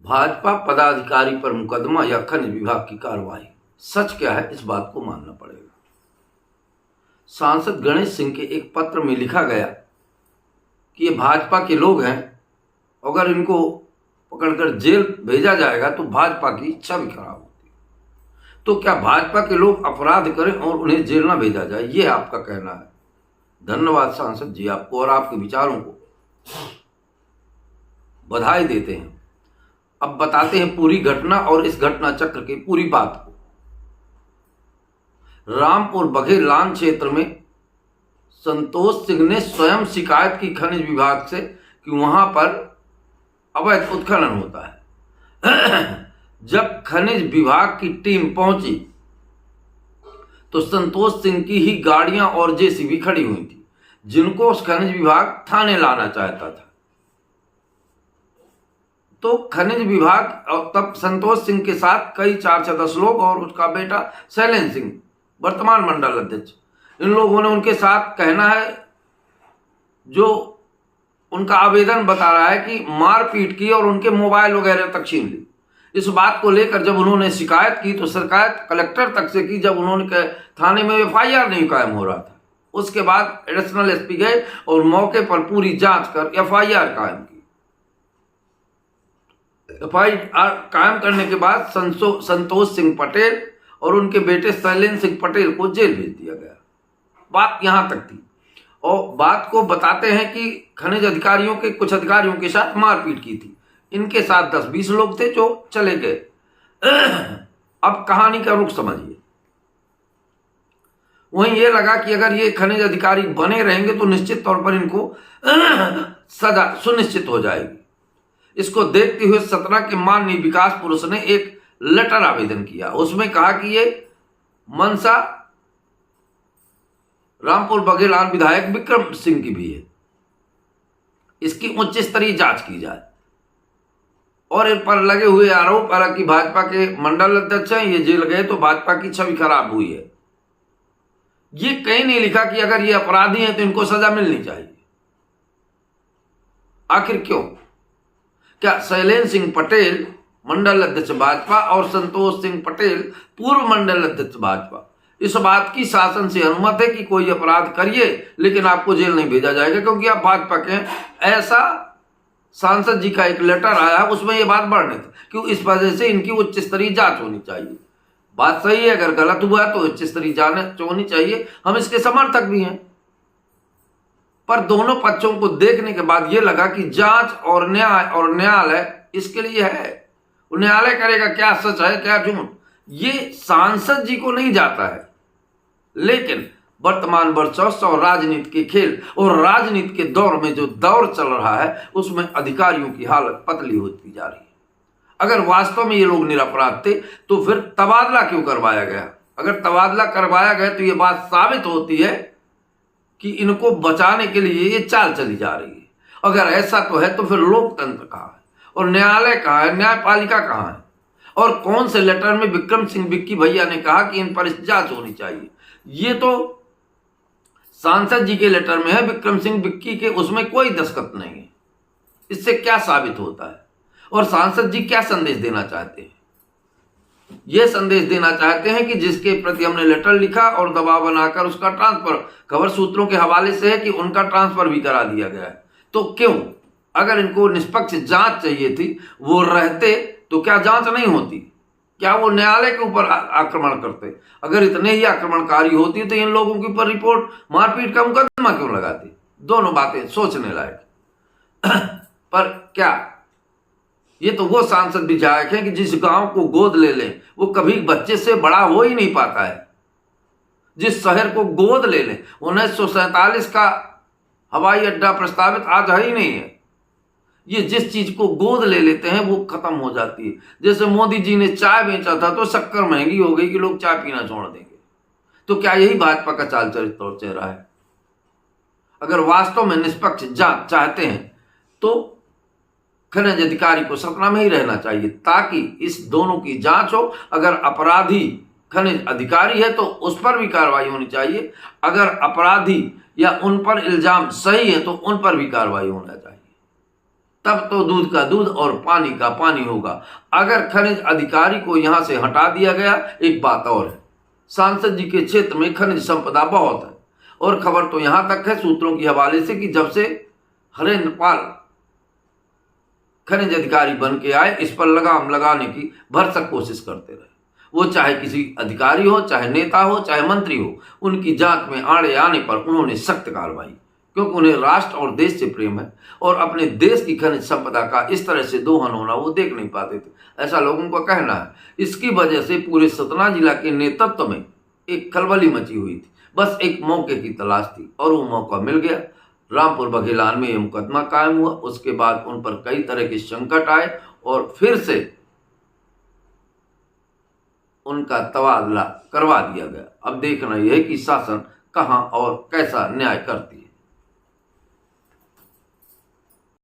भाजपा पदाधिकारी पर मुकदमा या खनिज विभाग की कार्रवाई, सच क्या है इस बात को मानना पड़ेगा। सांसद गणेश सिंह के एक पत्र में लिखा गया कि ये भाजपा के लोग हैं, अगर इनको पकड़कर जेल भेजा जाएगा तो भाजपा की छवि खराब होती है। तो क्या भाजपा के लोग अपराध करें और उन्हें जेल ना भेजा जाए, ये आपका कहना है। धन्यवाद सांसद जी, आपको और आपके विचारों को बधाई देते हैं। अब बताते हैं पूरी घटना और इस घटना चक्र की पूरी बात को। रामपुर बघेलान क्षेत्र में संतोष सिंह ने स्वयं शिकायत की खनिज विभाग से कि वहां पर अवैध उत्खनन होता है। जब खनिज विभाग की टीम पहुंची तो संतोष सिंह की ही गाड़ियां और जेसीबी खड़ी हुई थी, जिनको उस खनिज विभाग थाने लाना चाहता था। तो खनिज विभाग तब संतोष सिंह के साथ कई 4 से 10 लोग और उसका बेटा शैलेंद्र सिंह, वर्तमान मंडल अध्यक्ष, इन लोगों ने उनके साथ कहना है, जो उनका आवेदन बता रहा है कि मारपीट की और उनके मोबाइल वगैरह तक छीन ली। इस बात को लेकर जब उन्होंने शिकायत की तो शिकायत कलेक्टर तक से की, जब उन्होंने थाने में एफआईआर नहीं कायम हो रहा था। उसके बाद एडिशनल एसपी गए और मौके पर पूरी जांच कर एफआईआर कायम की। एफआईआर कायम करने के बाद संतोष सिंह पटेल और उनके बेटे शैलेंद्र सिंह पटेल को जेल भेज दिया गया। बात यहां तक थी। और बात को बताते हैं कि खनिज अधिकारियों के कुछ अधिकारियों के साथ मारपीट की थी। इनके साथ 10-20 लोग थे जो चले गए। अब कहानी का रुख समझिए। वहीं ये लगा कि अगर ये खनिज अधिकारी बने रहेंगे तो निश्चित तौर पर इनको सजा सुनिश्चित हो जाएगी। इसको देखते हुए सतना के माननीय विकास पुरुष ने एक लेटर आवेदन किया। उसमें कहा कि ये मंशा रामपुर बघेलान विधायक विक्रम सिंह की भी है, इसकी उच्च स्तरीय जांच की जाए। और इन पर लगे हुए आरोप, हालांकि भाजपा के मंडल अध्यक्ष हैं, ये जेल गए तो भाजपा की छवि खराब हुई है। ये कहीं नहीं लिखा कि अगर ये अपराधी हैं तो इनको सजा मिलनी चाहिए। आखिर क्यों? क्या शैलेंद्र सिंह पटेल मंडल अध्यक्ष भाजपा और संतोष सिंह पटेल पूर्व मंडल अध्यक्ष भाजपा, इस बात की शासन से अनुमति है कि कोई अपराध करिए लेकिन आपको जेल नहीं भेजा जाएगा क्योंकि आप भाजपा के हैं? ऐसा सांसद जी का एक लेटर आया, उसमें यह बात वर्णित कि इस वजह से इनकी उच्च स्तरीय जांच होनी चाहिए। बात सही है, अगर गलत हुआ है तो उच्च स्तरीय जांच होनी चाहिए। हम इसके समर्थक भी हैं। पर दोनों पक्षों को देखने के बाद यह लगा कि जांच और न्याय और न्यायालय इसके लिए है। न्यायालय करेगा क्या सच है क्या झूठ, ये सांसद जी को नहीं जाता है। लेकिन वर्तमान वर्चस्व और राजनीति के खेल और राजनीति के दौर में जो दौर चल रहा है उसमें अधिकारियों की हालत पतली होती जा रही है। अगर वास्तव में ये लोग निरपराध थे तो फिर तबादला क्यों करवाया गया? अगर तबादला करवाया गया तो ये बात साबित होती है कि इनको बचाने के लिए ये चाल चली जा रही है। अगर ऐसा तो है तो फिर लोकतंत्र कहाँ है और न्यायालय कहाँ है, न्यायपालिका कहाँ है? और कौन से लेटर में विक्रम सिंह विक्की भैया ने कहा कि इन पर जांच होनी चाहिए? ये तो सांसद जी के लेटर में है, विक्रम सिंह विक्की के उसमें कोई दस्तखत नहीं है। इससे क्या साबित होता है? और सांसद जी क्या संदेश देना चाहते हैं? यह संदेश देना चाहते हैं कि जिसके प्रति हमने लेटर लिखा और दबाव बनाकर उसका ट्रांसफर, खबर सूत्रों के हवाले से है कि उनका ट्रांसफर भी करा दिया गया है। तो क्यों? अगर इनको निष्पक्ष जांच चाहिए थी, वो रहते तो क्या जांच नहीं होती? क्या वो न्यायालय के ऊपर आक्रमण करते? अगर इतने ही आक्रमणकारी होती तो इन लोगों के ऊपर रिपोर्ट मारपीट का मुकदमा क्यों लगाती? दोनों बातें सोचने लायक। पर क्या ये तो वो सांसद विधायक हैं कि जिस गांव को गोद ले लें वो कभी बच्चे से बड़ा हो ही नहीं पाता है। जिस शहर को गोद ले लें, 1947 का हवाई अड्डा प्रस्तावित आज है ही नहीं है। ये जिस चीज को गोद ले लेते हैं वो खत्म हो जाती है। जैसे मोदी जी ने चाय बेचा था तो शक्कर महंगी हो गई कि लोग चाय पीना छोड़ देंगे। तो क्या यही भाजपा का चाल चरित्र और चेहरा है? अगर वास्तव में निष्पक्ष जांच चाहते हैं तो खनिज अधिकारी को सतना में ही रहना चाहिए ताकि इस दोनों की जांच हो। अगर अपराधी खनिज अधिकारी है तो उस पर भी कार्रवाई होनी चाहिए। अगर अपराधी या उन पर इल्जाम सही है तो उन पर भी कार्रवाई होना चाहिए। तब तो दूध का दूध और पानी का पानी होगा। अगर खनिज अधिकारी को यहां से हटा दिया गया, एक बात और है, सांसद जी के क्षेत्र में खनिज संपदा बहुत है और खबर तो यहां तक है सूत्रों के हवाले से कि जब से हरेंद्र पाल खनिज अधिकारी बन के आए, इस पर लगाम लगाने की भरसक कोशिश करते रहे। वो चाहे किसी अधिकारी हो, चाहे नेता हो, चाहे मंत्री हो, उनकी जांच में आड़े आने पर उन्होंने सख्त कार्रवाई, क्योंकि उन्हें राष्ट्र और देश से प्रेम है और अपने देश की खनिज संपदा का इस तरह से दोहन होना वो देख नहीं पाते थे, ऐसा लोगों का कहना है। इसकी वजह से पूरे सतना जिला के नेतृत्व में एक खलबली मची हुई थी। बस एक मौके की तलाश थी और वो मौका मिल गया। रामपुर बघेलान में यह मुकदमा कायम हुआ, उसके बाद उन पर कई तरह के संकट आए और फिर से उनका तबादला करवा दिया गया। अब देखना यह है कि शासन कहां और कैसा न्याय करती है।